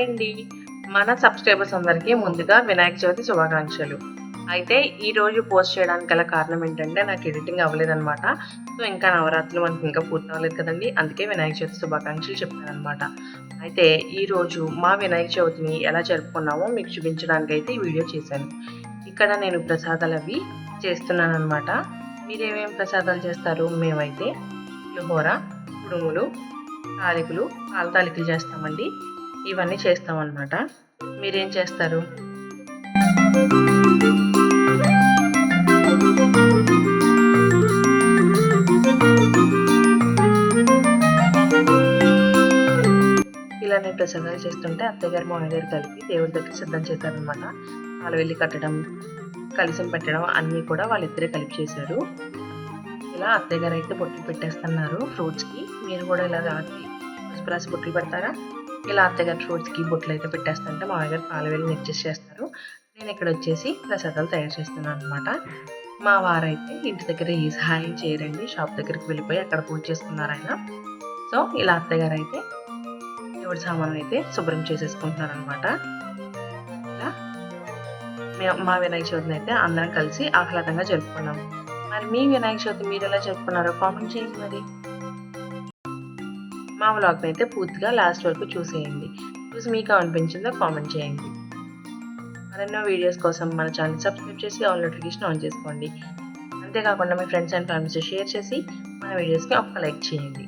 అండి. మన సబ్స్క్రైబర్స్ అందరికీ ముందుగా వినాయక చవితి శుభాకాంక్షలు. అయితే ఈరోజు పోస్ట్ చేయడానికి గల కారణం ఏంటంటే నాకు ఎడిటింగ్ అవ్వలేదనమాట. సో, ఇంకా నవరాత్రులు మనకి ఇంకా పూర్తి అవ్వలేదు కదండీ! అందుకే వినాయక చవితి శుభాకాంక్షలు చెప్పాననమాట. అయితే ఈరోజు మా వినాయక చవితిని ఎలా జరుపుకున్నామో మీకు చూపించడానికైతే ఈ వీడియో చేశాను. ఇక్కడ నేను ప్రసాదాలవి చేస్తున్నాననమాట. మీరేమేం ప్రసాదాలు చేస్తారు? మేమైతే పులిహోర, కుడుములు, తాలికలు, పాల తాలికలు చేస్తామండి. ఇవన్నీ చేస్తామన్నమాట. మీరేం చేస్తారు? ఇలా నేను ప్రసాదాలు చేస్తుంటే అత్తయ్యగారు మామయ్య గారు కలిపి దేవుడి దగ్గర సిద్ధం చేశారనమాట. పాలవెల్లి కట్టడం, కలిసం పెట్టడం అన్నీ కూడా వాళ్ళిద్దరే కలిపి చేశారు. ఇలా అత్తయ్య గారు అయితే బొట్లు పెట్టేస్తున్నారు ఫ్రూట్స్కి. మీరు కూడా ఇలా రాత్రి పసుపు రాసి బొట్లు పెడతారా? ఇలా అత్తయ్య గారు ఫ్రూట్స్కి బొట్లు అయితే పెట్టేస్తుంటే మామయ్య గారు పాలవెల్లి అడ్జస్ట్ చేస్తారు. నేను ఇక్కడ వచ్చేసి ప్రసాదాలు తయారు చేస్తున్నాను అనమాట. మా వారైతే ఇంటి దగ్గర ఈ సహాయం చేయరండి, షాప్ దగ్గరికి వెళ్ళిపోయి అక్కడ పూజ చేసుకున్నారు ఆయన. సో ఇలా అత్తయ్య గారు అయితే దేవుడి సామాన్లు అయితే శుభ్రం చేసేసుకుంటున్నారు అనమాట. ఇలా మా వినాయక చవితిని అయితే అందరం కలిసి ఆహ్లాదంగా జరుపుకున్నాం. మరి మీ వినాయక చవితి మీరు ఎలా జరుపుకున్నారో కామెంట్ చేయండి. మరి మా వ్లాగ్ని అయితే పూర్తిగా లాస్ట్ వరకు చూసేయండి. చూసి మీకు అనిపించిందో కామెంట్ చేయండి. మరెన్నో వీడియోస్ కోసం మన ఛానల్ సబ్స్క్రైబ్ చేసి ఆల్ నోటిఫికేషన్ ఆన్ చేసుకోండి. అంతేకాకుండా మీ ఫ్రెండ్స్ అండ్ ఫ్యామిలీస్ షేర్ చేసి మన వీడియోస్కి ఒక్క లైక్ చేయండి.